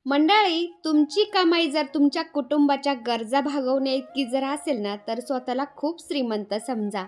मंडळी, तुमची कमाई जर तुमच्या कुटुंबाच्या गरजा भागवण्या इतकी जर असेल ना, तर स्वतःला खूप श्रीमंत समजा.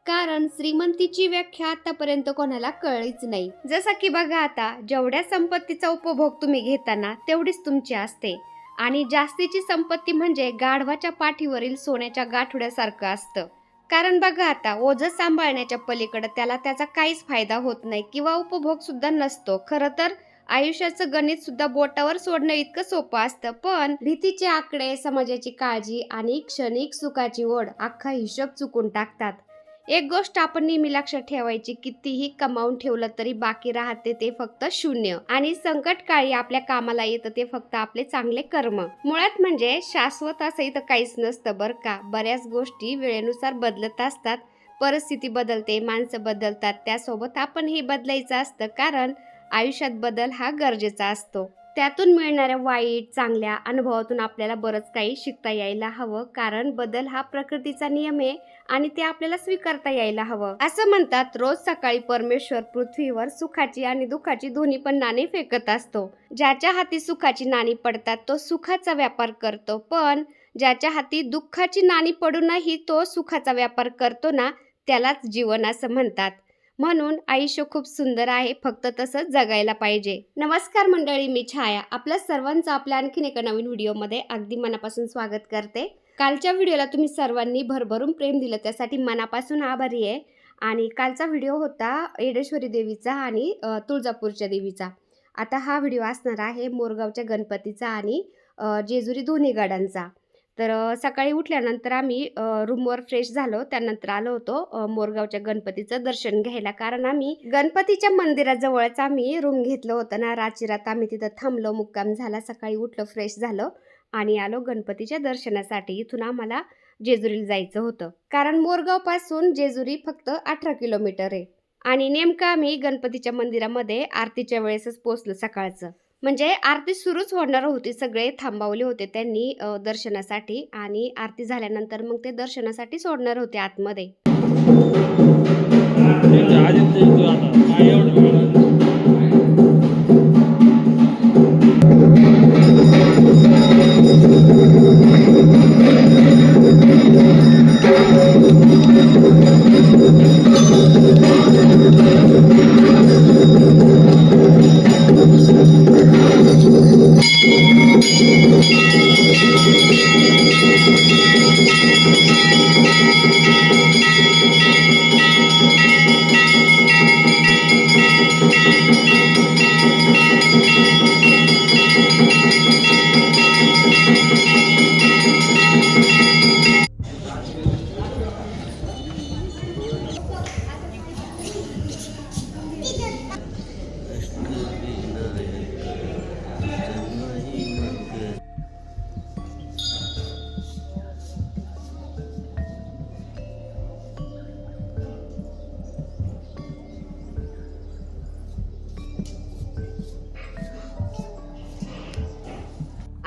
कारण श्रीमंतीची व्याख्या आतापर्यंत कोणाला कळलीच नाही. जसं की बघा, आता जेवढ्या संपत्तीचा उपभोग तुम्ही घेताना तेवढीच तुमची असते. आणि जास्तीची संपत्ती म्हणजे गाढवाच्या पाठीवरील सोन्याच्या गाठोड्यासारखं असतं. कारण बघा, आता ओझं सांभाळण्याच्या पलीकडे त्याला त्याचा काहीच फायदा होत नाही किंवा उपभोग सुद्धा नसतो. खरं तर आयुष्याचं गणित सुद्धा बोटावर सोडणं इतकं सोपं असतं, पण भीतीचे आकडे, समाजाची काळजी आणि क्षणिक सुखाची ओढ अख्खा हिशोब चुकून टाकतात. एक गोष्ट आपण नेहमी लक्षात ठेवायची, कितीही कमावून ठेवलं तरी बाकी राहते ते फक्त शून्य. आणि संकट काळी आपल्या कामाला येतं ते फक्त आपले चांगले कर्म. मुळात म्हणजे शाश्वत असं इथं काहीच नसतं बरं का. बऱ्याच गोष्टी वेळेनुसार बदलत असतात. परिस्थिती बदलते, माणसं बदलतात, त्यासोबत आपणही बदलायचं असतं. कारण आयुष्यात बदल हा गरजेचा असतो. त्यातून मिळणाऱ्या वाईट चांगल्या अनुभवातून आपल्याला बरंच काही शिकता यायला हवं. कारण बदल हा प्रकृतीचा नियम आहे आणि ते आपल्याला स्वीकारता यायला हवं. असं म्हणतात, रोज सकाळी परमेश्वर पृथ्वीवर सुखाची आणि दुःखाची दोन्ही पण नाणी फेकत असतो. ज्याच्या हाती सुखाची नाणी पडतात तो सुखाचा व्यापार करतो, पण ज्याच्या हाती दुःखाची नाणी पडूनही तो सुखाचा व्यापार करतो ना, त्यालाच जीवन असं म्हणतात. म्हणून आयुष्य खूप सुंदर आहे, फक्त तसंच जगायला पाहिजे. नमस्कार मंडळी, मी छाया. आपल्या सर्वांचं आपल्या आणखीन एका नवीन व्हिडिओमध्ये अगदी मनापासून स्वागत करते. कालच्या व्हिडिओला तुम्ही सर्वांनी भरभरून प्रेम दिलं, त्यासाठी मनापासून आभारी आहे. आणि कालचा व्हिडिओ होता येडेश्वरी देवीचा आणि तुळजापूरच्या देवीचा. आता हा व्हिडिओ असणार आहे मोरगावच्या गणपतीचा आणि जेजुरी दोन्ही गडांचा. तर सकाळी उठल्यानंतर आम्ही रूमवर फ्रेश झालो, त्यानंतर आलो होतो मोरगावच्या गणपतीचं दर्शन घ्यायला. कारण आम्ही गणपतीच्या मंदिराजवळच आम्ही रूम घेतलं होतं ना, रात आम्ही तिथं थांबलो, मुक्काम झाला. सकाळी उठलो, फ्रेश झालो आणि आलो गणपतीच्या दर्शनासाठी. इथून आम्हाला जेजुरीला जायचं होतं. कारण मोरगावपासून जेजुरी फक्त 18 किलोमीटर आहे. आणि नेमकं आम्ही गणपतीच्या मंदिरामध्ये आरतीच्या वेळेसच पोचलो सकाळचं. म्हणजे आरती सुरूच होणार होती, सगळे थांबवले होते त्यांनी दर्शनासाठी. आणि आरती झाल्यानंतर मग ते दर्शनासाठी सोडणार होते आतमध्ये.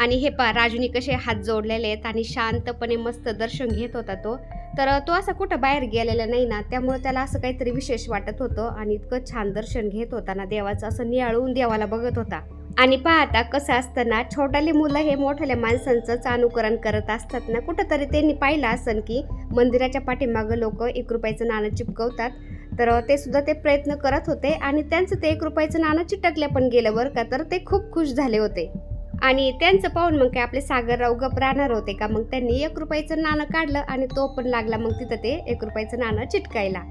आणि हे पा राजूनी कसे हात जोडलेले आहेत आणि शांतपणे मस्त दर्शन घेत होता तो. तर तो असा कुठं बाहेर गेलेला नाही ना, त्यामुळे त्याला असं काहीतरी विशेष वाटत होतं. आणि इतकं छान दर्शन घेत होता ना देवाचं, असं नियाळून देवाला बघत होता. आणि पाहता कसं असतं ना, छोटाली मुलं हे मोठ्याल्या माणसांचंच अनुकरण करत असतात ना. कुठंतरी त्यांनी पाहिलं असन की मंदिराच्या पाठीमागं लोक 1 रुपयाचं नाणं चिपकवतात. तर ते सुद्धा ते प्रयत्न करत होते आणि त्यांचं ते 1 रुपयाचं नाणं चिटकल्या पण गेलं बरं का. तर ते खूप खुश झाले होते. आणि त्यांचं पाहून मग काय आपले सागरराव गप राहणार होते का. मग त्यांनी 1 रुपयाचं नाणं काढलं आणि तो पण लागला मग तिथं ते 1 रुपयाचं नाणं चिटकायला.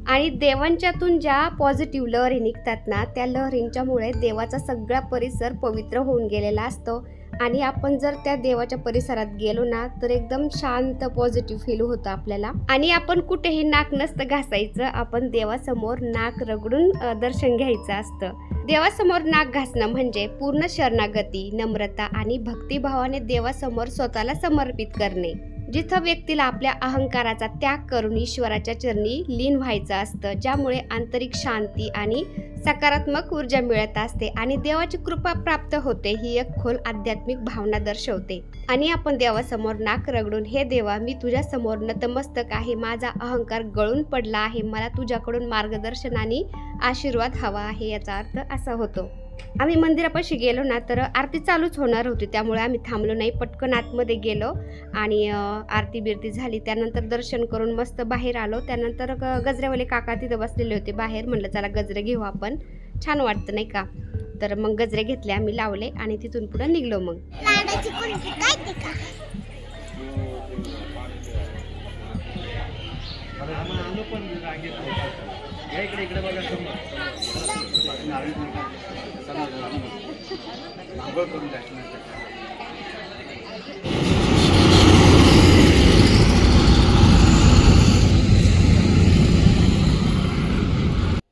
आणि देवांच्यातून ज्या पॉझिटिव्ह लहरी निघतात ना, त्या लहरींच्यामुळे देवाचा सगळा परिसर पवित्र होऊन गेलेला असतो. आणि आपण जर त्या देवाच्या परिसरात गेलो ना, तर एकदम शांत पॉझिटिव्ह फील होतं आपल्याला. आणि आपण कुठेही नाक नसतं घासायचं, आपण देवासमोर नाक रगडून दर्शन घ्यायचं असतं. देवासमोर नाक घासणं म्हणजे पूर्ण शरणागती, नम्रता आणि भक्तिभावाने देवासमोर स्वतःला समर्पित करणे. जिथं व्यक्तीला आपल्या अहंकाराचा त्याग करून ईश्वराच्या चरणी लीन व्हायचं असतं, ज्यामुळे आंतरिक शांती आणि सकारात्मक ऊर्जा मिळत असते आणि देवाची कृपा प्राप्त होते, ही एक खोल आध्यात्मिक भावना दर्शवते. आणि आपण देवासमोर नाक रगडून, हे देवा, मी तुझ्या समोर नतमस्तक आहे, माझा अहंकार गळून पडला आहे, मला तुझ्याकडून मार्गदर्शन आणि आशीर्वाद हवा आहे, याचा अर्थ असा होतो. आम्ही मंदिरापाशी गेलो ना, तर आरती चालूच होणार होती, त्यामुळे आम्ही थांबलो नाही, पटकन आतमध्ये गेलो आणि आरती बिरती झाली. त्यानंतर दर्शन करून मस्त बाहेर आलो. त्यानंतर गजऱ्यावाले काका तिथं बसलेले होते बाहेर. म्हणलं चला गजरे घेऊ आपण, छान वाटतं नाही का. तर मग गजरे घेतले, आम्ही लावले आणि तिथून पुढे निघलो. मग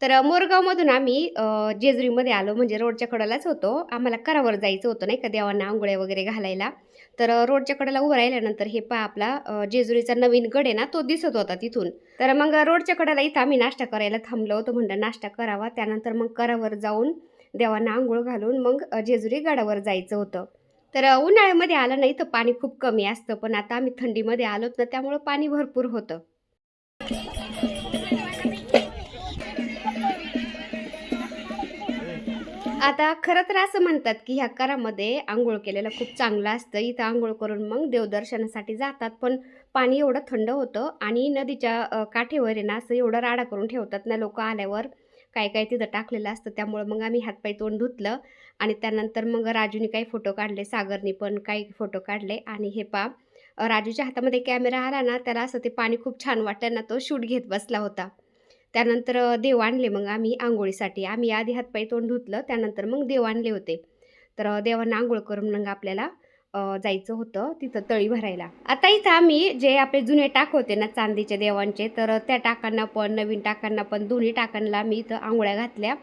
तर मोरगावमधून आम्ही जेजुरीमध्ये आलो, म्हणजे रोडच्या कडेलाच होतो. आम्हाला करावर जायचं होतं नाही का, देवांना आंघोळ्या वगैरे घालायला. तर रोडच्या कडेला उभं राहिल्यानंतर हे पहा, आपला जेजुरीचा नवीन गड आहे ना, तो दिसत होता तिथून. तर मग रोडच्या कडेला इथं आम्ही नाश्ता करायला थांबलो होतो. म्हणलं नाश्ता करावा, त्यानंतर मग करावर जाऊन देवांना आंघोळ घालून मग जेजुरी गडावर जायचं होतं. तर उन्हाळ्यामध्ये आलं नाही तर पाणी खूप कमी असतं, पण आता आम्ही थंडीमध्ये आलोत ना, त्यामुळं पाणी भरपूर होतं. आता खरं तर असं म्हणतात की ह्या करामध्ये आंघोळ केलेलं खूप चांगलं असतं. इथं आंघोळ करून मग देवदर्शनासाठी जातात, पण पाणी एवढं थंड होतं आणि नदीच्या काठेवर आहे ना, असं एवढं राडा करून ठेवतात ना लोक आल्यावर, काय काय तिथं टाकलेलं असतं. त्यामुळं मग आम्ही हातपाय तोंड धुतलं आणि त्यानंतर मग राजूने काही फोटो काढले, सागरनी पण काही फोटो काढले. आणि हे पा, राजूच्या हातामध्ये कॅमेरा आला ना, त्याला असं ते पाणी खूप छान वाटलं ना, तो शूट घेत बसला होता. त्यानंतर देव आणले मग आम्ही आंघोळीसाठी. आम्ही आधी हातपाय तोंड धुतलं, त्यानंतर मग देव आणले होते. तर देवांना आंघोळ करून मग आपल्याला जायचं होतं तिथं तळी भरायला. आता इथं आम्ही जे आपले जुने टाक होते ना चांदीचे देवांचे, तर त्या टाकांना पण नवीन टाकांना पण दोन्ही टाकांना मी इथं आंघोळ्या घातल्या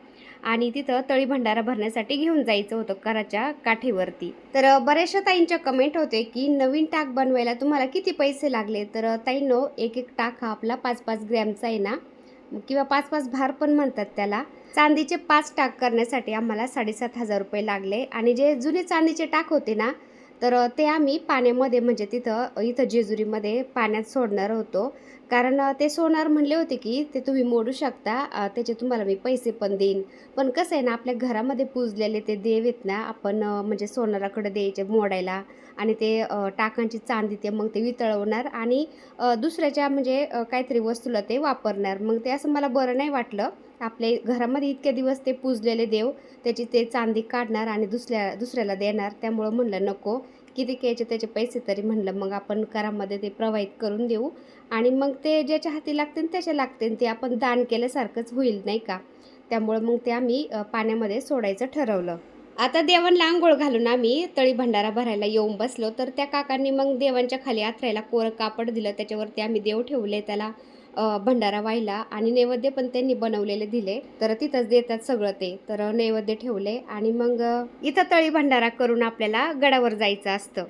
आणि तिथं तळी भंडारा भरण्यासाठी घेऊन जायचं होतं कराच्या काठीवरती. तर बऱ्याचशा ताईंच्या कमेंट होते की नवीन टाक बनवायला तुम्हाला किती पैसे लागले. तर ताईंनो, एक एक टाक हा आपला 5-5 ग्रॅमचा आहे ना, किंवा 5-5 भार पण म्हणतात त्याला. चांदीचे 5 टाक करण्यासाठी आम्हाला 7,500 रुपये लागले. आणि जे जुने चांदीचे टाक होते ना, तर ते आम्ही पाण्यामध्ये, म्हणजे इथं जेजुरीमध्ये पाण्यात सोडणार होतो. कारण ते सोनार म्हणले होते की ते तुम्ही मोडू शकता, त्याचे तुम्हाला मी पैसे पण देईन. पण कसं आहे ना, आपल्या घरामध्ये पूजलेले ते देव आहेत ना, आपण म्हणजे सोनाराकडे द्यायचे मोडायला, आणि ते टाकांची चांदी ते मग ते वितळवणार आणि दुसऱ्याच्या म्हणजे काहीतरी वस्तूला ते वापरणार. मग ते असं मला बरं नाही वाटलं. आपल्या घरामध्ये इतके दिवस ते पूजलेले देव, त्याची ते चांदी काढणार आणि दुसऱ्याला देणार. त्यामुळं म्हणलं नको, किती घ्यायचे त्याचे पैसे तरी म्हणलं मग आपण करामध्ये ते प्रवाहित करून देऊ, आणि मग ते ज्याच्या हाती लागतील त्याच्या लागतील, ते आपण दान केल्यासारखंच होईल नाही का. त्यामुळं मग ते आम्ही पाण्यामध्ये सोडायचं ठरवलं. आता देवांना आंघोळ घालून आम्ही तळी भंडारा भरायला येऊन बसलो. तर त्या काकांनी मग देवांच्या खाली आथरायला कोरं कापड दिलं, त्याच्यावरती आम्ही देव ठेवले, त्याला भंडारा वाहिला आणि नैवेद्य पण त्यांनी बनवलेले दिले. तर तिथंच देतात सगळं ते. तर नैवेद्य ठेवले आणि मग इथं तळी भंडारा करून आपल्याला गडावर जायचं असतं.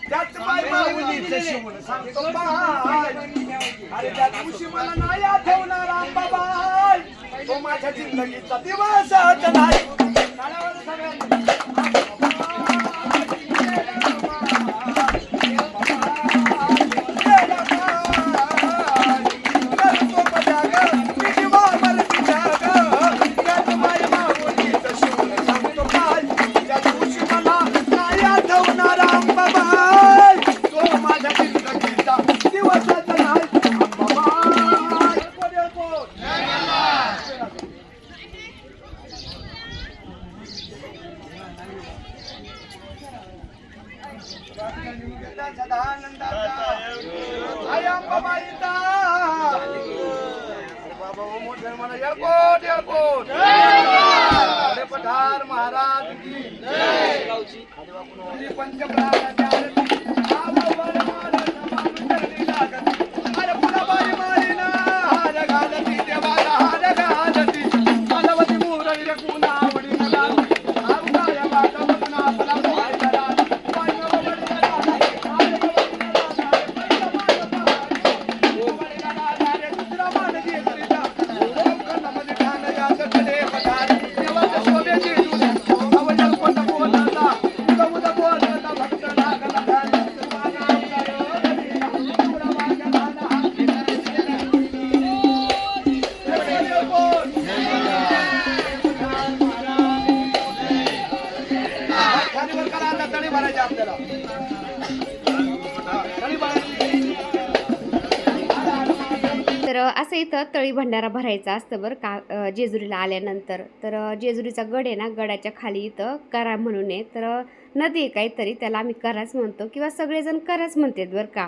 त्यात बाई माऊलीचं शिवण सांगतो बाय, अरे त्या दिवशी मला नाही आठवणार अंबाबाई, तो माझ्या जिंदगीचा दिवस नाही. म्हणा एअरपोर्ट एअरपोर्ट अरे पठार महाराज की जय पंचप्राणाच्या आरती आवावर मारत मानुषाची लागती अरे पुराबाई मारीना हार घालती देवाला हार घालती मालवती मुरळी रे कुणावडी नगाती आवताया बाटा बघून आपला मोहाय करा तर असं इथं तळी भंडारा भरायचा असतं बरं का जेजुरीला आल्यानंतर. तर जेजुरीचा गड आहे ना, गडाच्या खाली इथं करा म्हणून आहे. तर नदी आहे काहीतरी, त्याला आम्ही कराच म्हणतो किंवा सगळेजण कराच म्हणतात बरं का.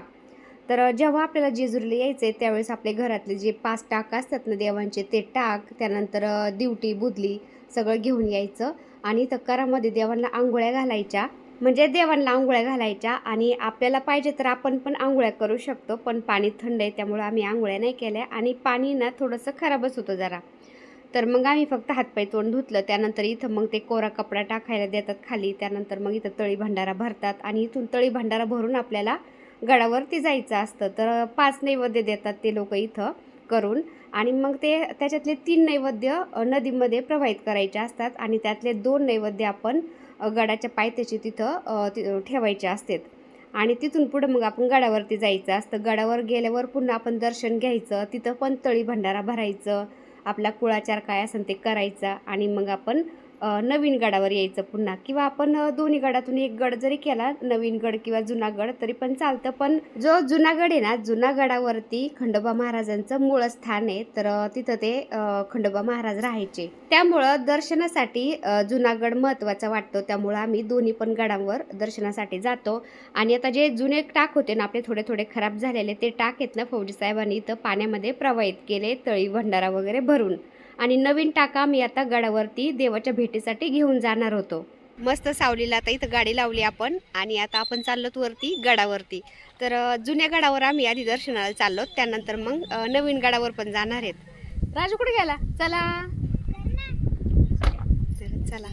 तर जेव्हा आपल्याला जेजुरीला यायचं आहे त्यावेळेस आपल्या घरातले जे 5 टाक असतात ना देवांचे, ते टाक, त्यानंतर दिवटी बुदली सगळं घेऊन यायचं आणि इथं करामध्ये देवांना आंघोळ्या घालायच्या. म्हणजे देवांना आंघोळ्या घालायच्या आणि आपल्याला पाहिजे तर आपण पण आंघोळ्या करू शकतो, पण पाणी थंड आहे त्यामुळं आम्ही आंघोळ्या नाही केल्या आणि पाणी ना थोडंसं खराबच होतं जरा. तर मग आम्ही फक्त हातपाय तोंड धुतलं. त्यानंतर इथं मग ते कोरा कपडा टाकायला देतात खाली. त्यानंतर मग इथं तळी भंडारा भरतात आणि इथून तळी भंडारा भरून आपल्याला गडावरती जायचं असतं. तर 5 नैवेद्य देतात ते लोक इथं करून आणि मग ते त्याच्यातले 3 नैवेद्य नदीमध्ये प्रवाहित करायचे असतात आणि त्यातले 2 नैवेद्य आपण गडाच्या पायथ्याशी तिथं ठेवायचे असतात आणि तिथून पुढं मग आपण गडावरती जायचं असतं. गडावर गेल्यावर पुन्हा आपण दर्शन घ्यायचं, तिथं पण तळी भंडारा भरायचं, आपला कुळाचार काय असेल ते करायचा आणि मग आपण नवीन गडावर यायचं पुन्हा. किंवा आपण दोन्ही गडातून एक गड जरी केला, नवीन गड किंवा जुना गड, तरी पण चालतं. पण जो जुना गड आहे ना, जुना गडावरती खंडोबा महाराजांचं मूळ स्थान आहे. तर तिथं ते खंडोबा महाराज राहायचे, त्यामुळं दर्शनासाठी जुना गड महत्त्वाचा वाटतो. त्यामुळं आम्ही दोन्ही पण गडावर दर्शनासाठी जातो. आणि आता जे जुने टाक होते ना आपले थोडे थोडे खराब झालेले, ते टाक आहेत ना फौजी साहेबांनी इथं पाण्यामध्ये प्रवाहित केले तळी भंडारा वगैरे भरून. आणि नवीन टाका मी आता गडावरती देवाच्या भेटीसाठी घेऊन जाणार होतो. मस्त सावलीला आता इथं गाडी लावली आपण आणि आता आपण चाललोत वरती गडावरती. तर जुन्या गडावर आम्ही आधी दर्शनाला चाललो, त्यानंतर मग नवीन गडावर पण जाणार आहेत. राजू कुठे गेला? चला चला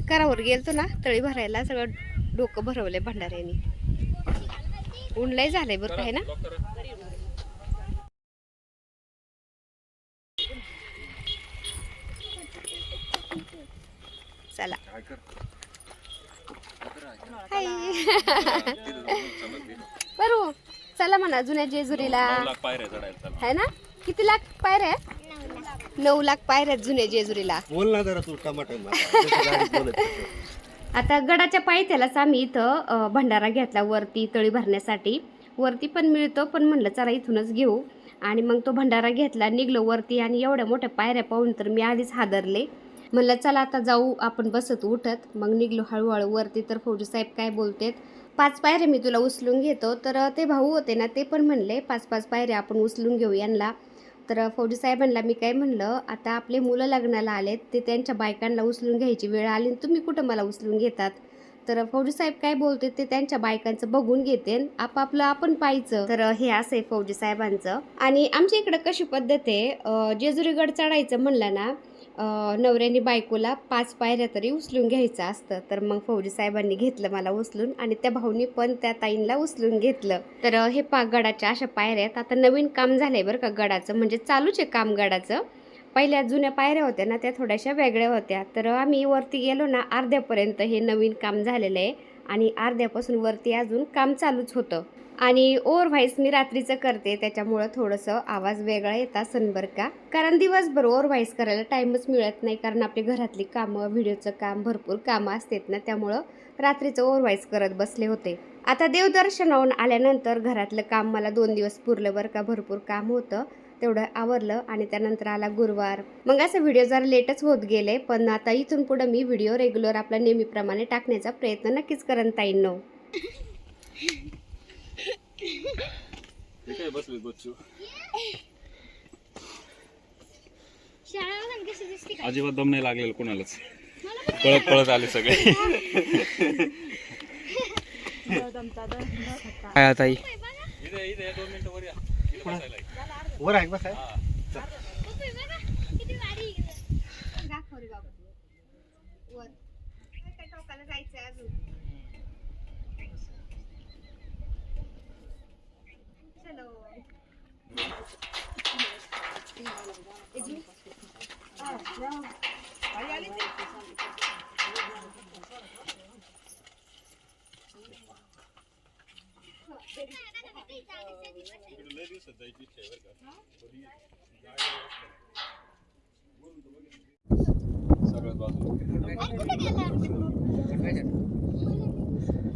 करावर गेलतो ना तळी भरायला, सगळं डोकं भरवलंय भंडाऱ्याने. ऊन लय झालंय बरं काय ना. चला बरोबर चला म्हणा जुन्या जेजुरीला आहे ना. किती लाख पायऱ्या आहेत? 9 लाख पायऱ्या आहेत जुन्या जेजुरीला. बोल ना जरा तू आता गडाच्या पायथ्यालाच आम्ही इथं भंडारा घेतला वरती तळी भरण्यासाठी. वरती पण मिळतो, पण म्हणलं चला इथूनच घेऊ आणि मग तो भंडारा घेतला, निघलो वरती. आणि एवढ्या मोठ्या पायऱ्या पाहून तर मी आधीच हादरले. म्हणलं चला आता जाऊ आपण बसत उठत. मग निघलो हळूहळू वरती. तर फौजी साहेब काय बोलतेत, 5 पायऱ्या मी तुला उचलून घेतो. तर ते भाऊ होते ना, ते पण म्हणले 5-5 पायऱ्या आपण उचलून घेऊ यांना. तर फौजी साहेबांना मी काय म्हणलं, आता आपले मुलं लग्नाला आलेत, ते त्यांच्या बायकांना उचलून घ्यायची वेळ आली, तुम्ही कुठं मला उचलून घेतात. तर फौजी साहेब काय बोलते, ते त्यांच्या बायकांचं बघून घेते, आपापलं आपण पाहायचं. तर हे असं आहे फौजी साहेबांचं. आणि आमच्या इकडं कशी पद्धत आहे, जेजुरीगड चढायचं म्हणलं ना, नवऱ्याने बायकोला 5 पायऱ्या तरी उचलून घ्यायचं असतं. तर मग फौजी साहेबांनी घेतलं मला उचलून आणि त्या भाऊनी पण त्या ताईंना उचलून घेतलं. तर हे गडाच्या अशा पायऱ्या आहेत. आता नवीन काम झालंय बरं का गडाचं, म्हणजे चालूच आहे काम गडाचं. पहिल्या जुन्या पायऱ्या होत्या ना, त्या थोड्याशा वेगळ्या होत्या. तर आम्ही वरती गेलो ना, अर्ध्यापर्यंत हे नवीन काम झालेलं आहे आणि अर्ध्यापासून वरती अजून काम चालूच होतं. आणि ओव्हर व्हॉइस मी रात्रीचं करते, त्याच्यामुळं थोडंसं आवाज वेगळा येत असेल बरं का. कारण दिवसभर ओव्हर व्हॉइस करायला टाईमच मिळत नाही, कारण आपली घरातली कामं, व्हिडिओचं काम, भरपूर कामं असतात ना, त्यामुळं रात्रीचं ओव्हर व्हॉइस करत बसले होते. आता देवदर्शनावरून आल्यानंतर घरातलं काम मला 2 दिवस पुरलं बरं का. भरपूर काम होतं, तेवढं आवरलं आणि त्यानंतर आला गुरुवार. मग असं व्हिडिओ जरा लेटच होत गेले, पण आता इथून पुढं मी व्हिडिओ रेग्युलर आपला नेहमीप्रमाणे टाकण्याचा प्रयत्न नक्कीच करेन ताईंनो. काय बसले बच्चू. अजिबात दम नाही लागलेलं कोणालाच. पळत पळत आले सगळे. काय आता आई इथे इथे 2 मिनिटं वर या. इथे बसायला आहे. वर आहे बस आहे. सगळ्यात बाजूला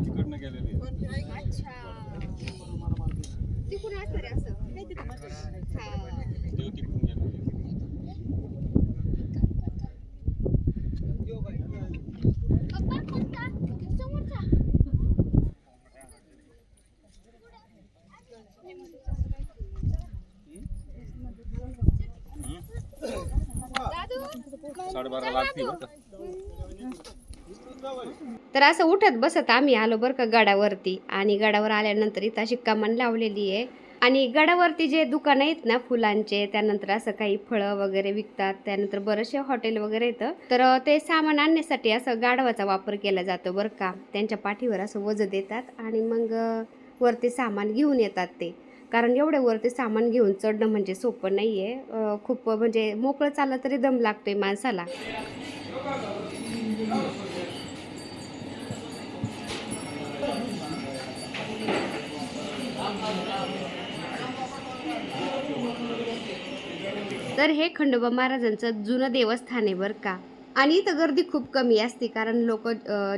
तिकडनं गेलेली आहे. तिकडून असणार आहे असं. देव तिकडून गेलेली आहे. साडेबारा लागतील बरं का. तर असं उठत बसत आम्ही आलो बरं का गडावरती. आणि गडावर आल्यानंतर इथं अशी कमान लावलेली आहे. आणि गडावरती जे दुकान आहेत ना फुलांचे, त्यानंतर असं काही फळं वगैरे विकतात, त्यानंतर बरेचसे हॉटेल वगैरे येतं. तर ते सामान आणण्यासाठी असं गाढवाचा वापर केला जातो बरं का. त्यांच्या पाठीवर असं वजन देतात आणि मग वरती सामान घेऊन येतात ते. कारण एवढे वरती सामान घेऊन चढणं म्हणजे सोपं नाही आहे. खूप म्हणजे मोकळं चाललं तरी दम लागतोय माणसाला. तर हे खंडोबा महाराजांचं जुनं देवस्थान आहे बरं का. आणि इथं गर्दी खूप कमी असते कारण लोक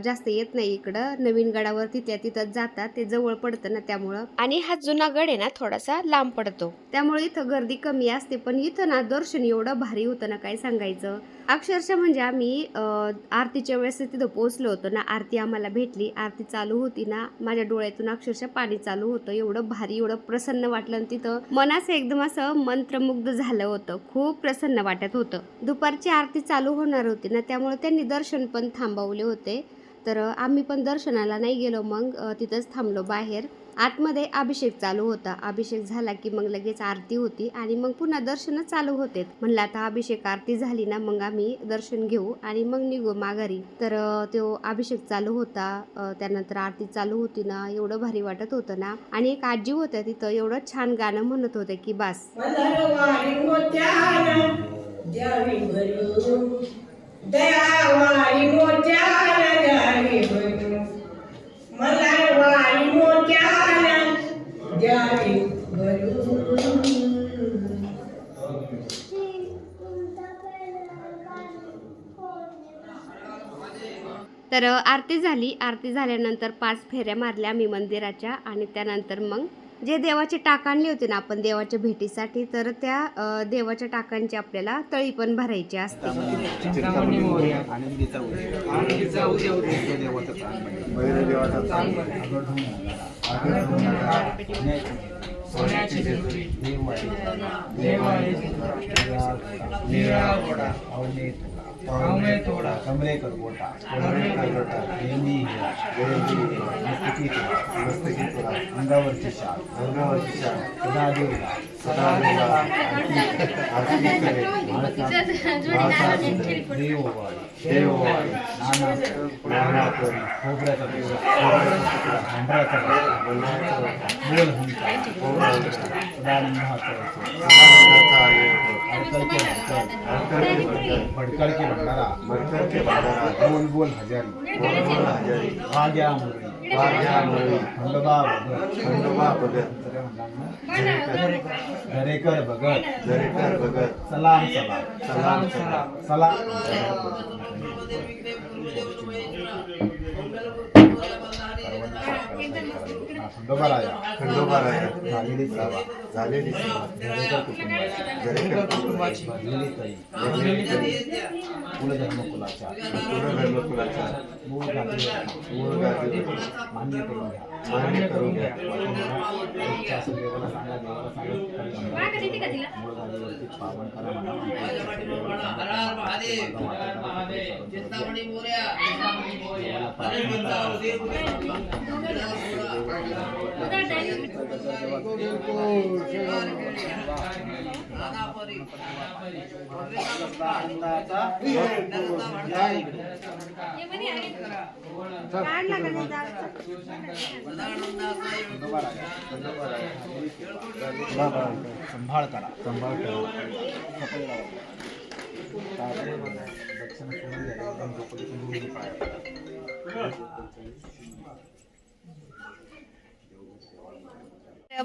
जास्त येत नाही इकडं. नवीन गडावरती तिथं जातात, ते जवळ पडतं ना त्यामुळं. आणि हा जुना गड आहे ना थोडासा लांब पडतो, त्यामुळे इथं गर्दी कमी असते. पण इथं ना दर्शन एवढं भारी होतं ना काय सांगायचं. अक्षरशः म्हणजे आम्ही आरतीच्या वेळेस तिथं पोहोचलो होतो ना, आरती आम्हाला भेटली, आरती चालू होती ना, माझ्या डोळ्यातून अक्षरशः पाणी चालू होतं. एवढं भारी, एवढं प्रसन्न वाटलं. आणि तिथं मनाचं एकदम असं मंत्रमुग्ध झालं होतं. खूप प्रसन्न वाटत होतं. दुपारची आरती चालू होणार होती ना, त्यामुळे त्यांनी दर्शन पण थांबवले होते. तर आम्ही पण दर्शनाला नाही गेलो, मग तिथंच थांबलो बाहेर. आतमध्ये अभिषेक चालू होता. अभिषेक झाला की मग लगेच आरती होती आणि मग पुन्हा दर्शन चालू होते. म्हणलं आता अभिषेक आरती झाली ना, मग आम्ही दर्शन घेऊ आणि मग निघू माघारी. तर तो अभिषेक चालू होता, त्यानंतर आरती चालू होती ना, एवढं भारी वाटत होतं ना. आणि एक आजी होत्या तिथं, एवढं छान गाणं म्हणत होते की बास. दयावारी मोत्याला द्यावी भरून, मलावारी मोत्याला द्यावी भरून. तर आरती झाली. आरती झाल्यानंतर 5 फेऱ्या मारल्या मी मंदिराच्या. आणि त्यानंतर मग जे देवाचे टाक आणले होते ना आपण देवाच्या भेटीसाठी, तर त्या देवाच्या टाकांची आपल्याला तळी पण भरायची असते. थोडा कमरे कर गोटा अंगावरची शाल सदा देवला खोबऱ्याचा भडकल के भंडारा बोल बोल हजारी भाग्या मुरळी खंडोबा भगत दरेकर भगत सलाम खंडोबा राया झालेली सेवा दरेकर कुटुंबाची भरलेली तळी कुलधर्मकुलाच्या मूळ गादीवर मान्य करून घ्या. मान्य करून घ्या. इच्छा असेल देवाला सांगा, देवाला सांगा मूळ जागेवरती पावन करा म्हणा. संभाळ करा, संभाळ करा. दक्षिण सोडून द्या, एकदम झोपडीतून दूर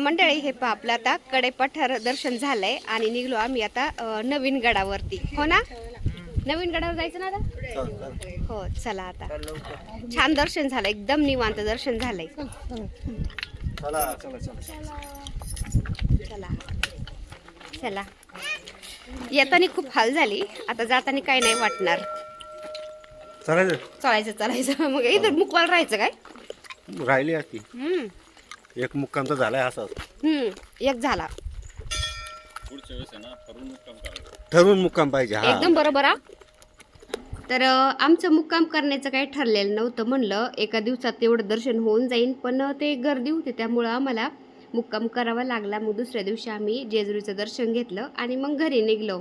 मंडळी हे पहा आपलं आता कडेपठार दर्शन झालंय आणि निघलो आम्ही आता नवीन गडावरती. हो ना, नवीन गडावर जायचं ना आता. हो चला, आता छान दर्शन झालं, एकदम निवांत दर्शन झालंय. चला चला, येताना खूप हाल झाली, आता जाताना काही नाही वाटणार. चालायचं मग इथं मुकवाल राहायचं काय राहिली असती. एक मुक्काम तर झालाय असा. एक झाला, पुढच्या वेळेस आहे ना ठरवून मुक्काम करायचं. ठरवून मुक्काम पाहिजे. हा एकदम बरोबर. तर आमचं मुक्काम करण्याचं काही ठरलेलं नव्हतं. म्हणलं एका दिवसात तेवढं दर्शन होऊन जाईल, पण ते गर्दी होती त्यामुळं आम्हाला मुक्काम करावा लागला. मग दुसऱ्या दिवशी आम्ही जेजुरीचं दर्शन घेतलं आणि मग घरी निघलो.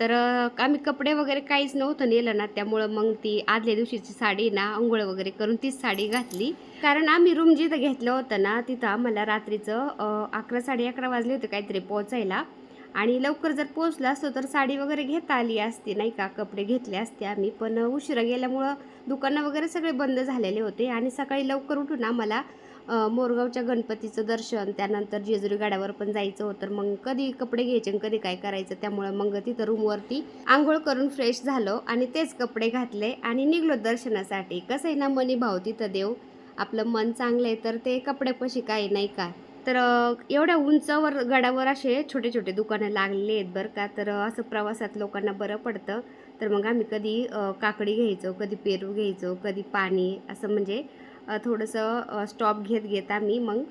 तर आम्ही कपडे वगैरे काहीच नव्हतं नेलं ना, त्यामुळं मग ती आदल्या दिवशीची साडी ना आंघोळ वगैरे करून तीच साडी घातली. कारण आम्ही रूम जिथं घेतलं होतं ना, तिथं आम्हाला रात्रीचं 11 साडे11 वाजले होते काहीतरी पोहोचायला. आणि लवकर जर पोहोचलं असतो तर साडी वगैरे घेता आली असती नाही का, कपडे घेतले असते आम्ही. पण उशिरा गेल्यामुळं दुकानं वगैरे सगळे बंद झालेले होते आणि सकाळी लवकर उठून आम्हाला मोरगावच्या गणपतीचं दर्शन, त्यानंतर जेजुरी गडावर पण जायचं होतं. मग कधी कपडे घ्यायचे आणि कधी काय करायचं, त्यामुळं मग तिथं रूमवरती आंघोळ करून फ्रेश झालो आणि तेच कपडे घातले आणि निघलो दर्शनासाठी. कसं आहे ना, मनी भाव तिथं देव, आपलं मन चांगलं आहे तर ते कपड्यापाशी काही नाही का. तर एवढ्या उंचावर गडावर असे छोटे छोटे दुकानं लागलेले आहेत बरं का. तर असं प्रवासात लोकांना बरं पडतं. तर मग आम्ही कधी काकडी घ्यायचो, कधी पेरू घ्यायचो, कधी पाणी, असं म्हणजे थोडंसं स्टॉप घेत आम्ही मग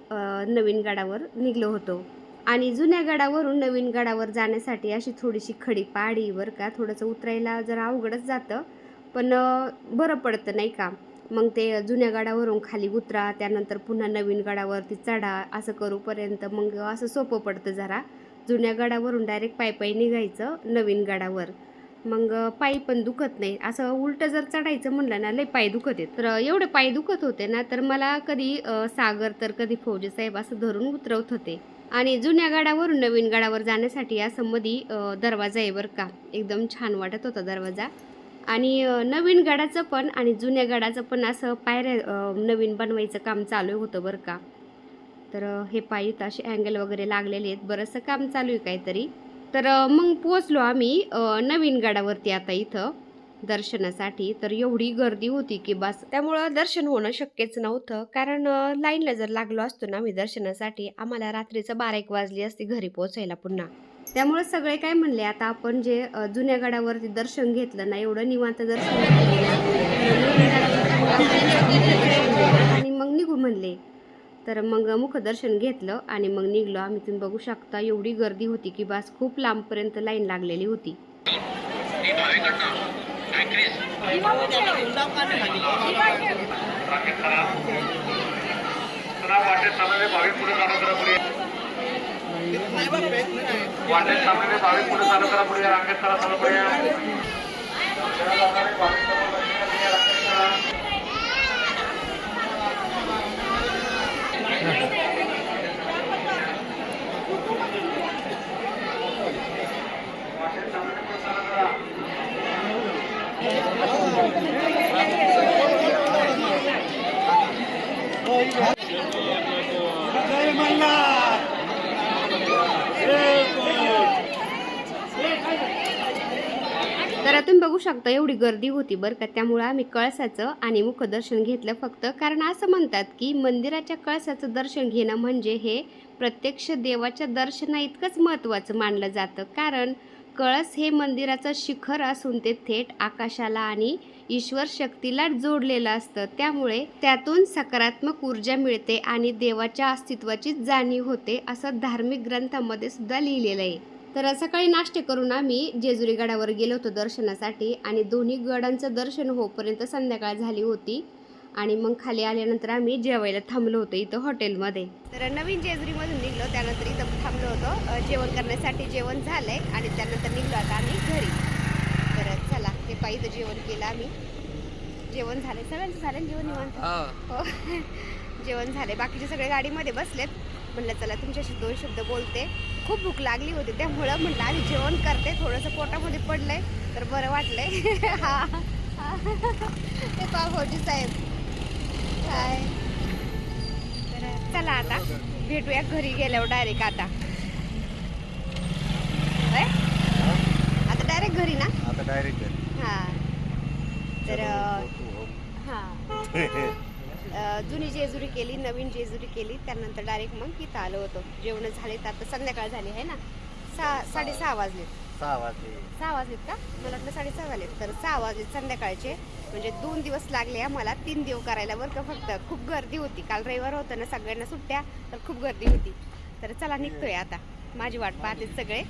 नवीन गडावर निघलो होतो. आणि जुन्या गडावरून नवीन गडावर जाण्यासाठी अशी थोडीशी खडी पहाडी बरं का, थोडंसं उतरायला जरा अवघडच जातं, पण बरं पडतं नाही का. मग ते जुन्या गडावरून खाली उतरा, त्यानंतर पुन्हा नवीन गडावरती चढा, असं करूपर्यंत मग असं सोपं पडतं जरा. जुन्या गडावरून डायरेक्ट पायी निघायचं नवीन गडावर, मग पायी पण दुखत नाही. असं उलटं जर चढायचं म्हणलं ना, लय पाय दुखत आहेत. तर एवढे पाय दुखत होते ना, तर मला कधी सागर तर कधी फौजी साहेब असं धरून उतरवत होते. आणि जुन्या गडावरून नवीन गडावर जाण्यासाठी असं मधी दरवाजा आहे बरं का, एकदम छान वाटत होता दरवाजा. आणि नवीन गडाचं पण आणि जुन्या गडाचं पण असं पायऱ्या नवीन बनवायचं काम चालू होतं बरं का. तर हे पायी असे अँगल वगैरे लागलेले आहेत, बरंचसं काम चालू आहे काहीतरी. तर मग पोचलो आम्ही नवीन गडावरती आता इथं दर्शनासाठी. तर एवढी गर्दी होती की बस, त्यामुळं दर्शन होणं शक्यच नव्हतं. कारण लाईनला जर लागलो असतो ना आम्ही दर्शनासाठी, आम्हाला रात्रीचं 12-1 वाजली असती घरी पोचायला पुन्हा. त्यामुळे सगळे काय म्हणले, आता आपण जे जुन्या गडावरती दर्शन घेतलं ना, एवढं निवांत दर्शन आणि मग निघू म्हणले. तर मग मुखदर्शन घेतलं आणि मग निघलो आम्ही. तुम्ही बघू शकता एवढी गर्दी होती की बस, खूप लांबपर्यंत लाईन लागलेली होती. तर तुम्ही बघू शकता एवढी गर्दी होती बरं का. त्यामुळं आम्ही कळसाचं आणि मुखदर्शन घेतलं फक्त. कारण असं म्हणतात की मंदिराच्या कळसाचं दर्शन घेणं म्हणजे हे प्रत्यक्ष देवाच्या दर्शना इतकंच महत्त्वाचं मानलं जातं. कारण कळस हे मंदिराचं शिखर असून ते थेट आकाशाला आणि ईश्वर शक्तीला जोडलेलं असतं, त्यामुळे त्यातून सकारात्मक ऊर्जा मिळते आणि देवाच्या अस्तित्वाची जाणीव होते, असं धार्मिक ग्रंथामध्ये सुद्धा लिहिलेलं आहे. तर सकाळी नाश्ते करून आम्ही जेजुरी गडावर गेलो होतो दर्शनासाठी आणि दोन्ही गडांचं दर्शन होईपर्यंत संध्याकाळ झाली होती आणि मग खाली आल्यानंतर आम्ही जेवायला थांबलो होतो इथं हॉटेलमध्ये. तर नवीन जेजुरीमधून निघलो, त्यानंतर इथं थांबलो होतो जेवण करण्यासाठी. जेवण झालंय आणि त्यानंतर निघलो आता आम्ही घरी. तर चला ते पाहिजे जेवण केलं आम्ही. जेवण झाले सगळ्यांचं, झालं जेवण निवांत हो. जेवण झाले, बाकीचे सगळे गाडीमध्ये बसलेत. म्हणलं चला तुमच्याशी 2 शब्द बोलते. खूप भूक लागली होती त्यामुळं म्हटलं आम्ही जेवण करते. थोडंसं पोटामध्ये पडलंय तर बरं वाटलंय. हा ते भाऊजी साहेब काय. तर चला आता भेटूया घरी गेल्यावर डायरेक्ट. आता डायरेक्ट घरी ना. आता डायरेक्ट हा तर हा जुनी जेजुरी केली, नवीन जेजुरी केली, त्यानंतर डायरेक्ट मग इथं आलो होतो. जेवण झाले तर आता संध्याकाळ झाली आहे ना. 6:30 वाजलेत. 6 वाजले. 6 वाजलेत का? मला वाटलं 6:30 वाजलेत. तर 6 वाजलेत संध्याकाळचे. म्हणजे 2 दिवस लागले आम्हाला 3 देव करायला बरं का. फक्त खूप गर्दी होती, काल रविवार होतं ना, सगळ्यांना सुट्ट्या, तर खूप गर्दी होती. तर चला निघतोय आता, माझी वाट पाहते सगळे.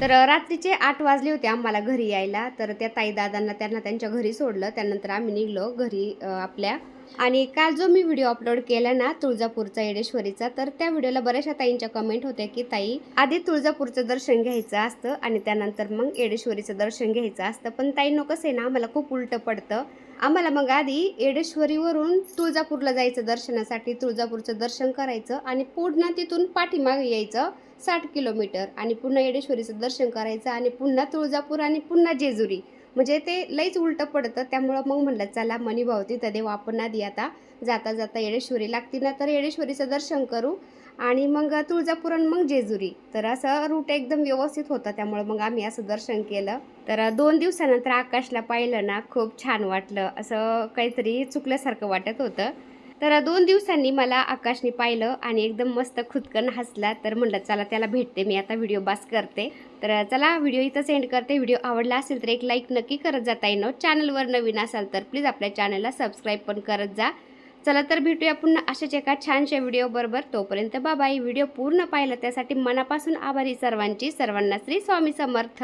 तर रात्रीचे 8 वाजले होते आम्हाला घरी यायला. तर त्या ताई दादांना त्यांना त्यांच्या घरी सोडलं, त्यानंतर आम्ही निघलो घरी आपल्या. आणि काल जो मी व्हिडिओ अपलोड केला ना तुळजापूरचा येडेश्वरीचा, तर त्या व्हिडिओला बऱ्याचशा ताईंच्या कमेंट होत्या की ताई आधी तुळजापूरचं दर्शन घ्यायचं असतं आणि त्यानंतर मग येडेश्वरीचं दर्शन घ्यायचं असतं. पण ताईंनो कसं आहे ना, आम्हाला खूप उलटं पडतं. आम्हाला मग आधी येडेश्वरीवरून तुळजापूरला जायचं दर्शनासाठी, तुळजापूरचं दर्शन करायचं आणि पुन्हा तिथून पाठीमागे यायचं 60 किलोमीटर आणि पुन्हा येडेश्वरीचं दर्शन करायचं आणि पुन्हा तुळजापूर आणि पुन्हा जेजुरी. म्हणजे ते लईच उलटं पडतं. त्यामुळं मग म्हटलं चला मनी भाऊ तिथं देऊ आपण आधी. आता जाता जाता येडेश्वरी लागती ना, तर येडेश्वरीचं दर्शन करू आणि मग तुळजापूर आणि मग जेजुरी. तर असं रूट एकदम व्यवस्थित होता, त्यामुळं मग आम्ही असं दर्शन केलं. तर 2 दिवसानंतर आकाशला पाहिलं ना, खूप छान वाटलं. असं काहीतरी चुकल्यासारखं वाटत होतं. तर 2 दिवसांनी मला आकाशने पाहिलं आणि एकदम मस्त खुदकन हसला. तर म्हटलं चला त्याला भेटते मी आता, व्हिडिओ बास करते. तर चला व्हिडिओ इथंच एंड करते. व्हिडिओ आवडला असेल तर एक लाईक नक्की करत जा ताईंनो. चॅनलवर नवीन असाल तर प्लीज आपल्या चॅनलला सबस्क्राईब पण करत जा. चला तर भेटूया पुन्हा अशाच एका छानशा व्हिडिओ बरोबर. तोपर्यंत बाय. व्हिडिओ पूर्ण पाहिला त्यासाठी मनापासून आभारी सर्वांची. सर्वांना श्री स्वामी समर्थ.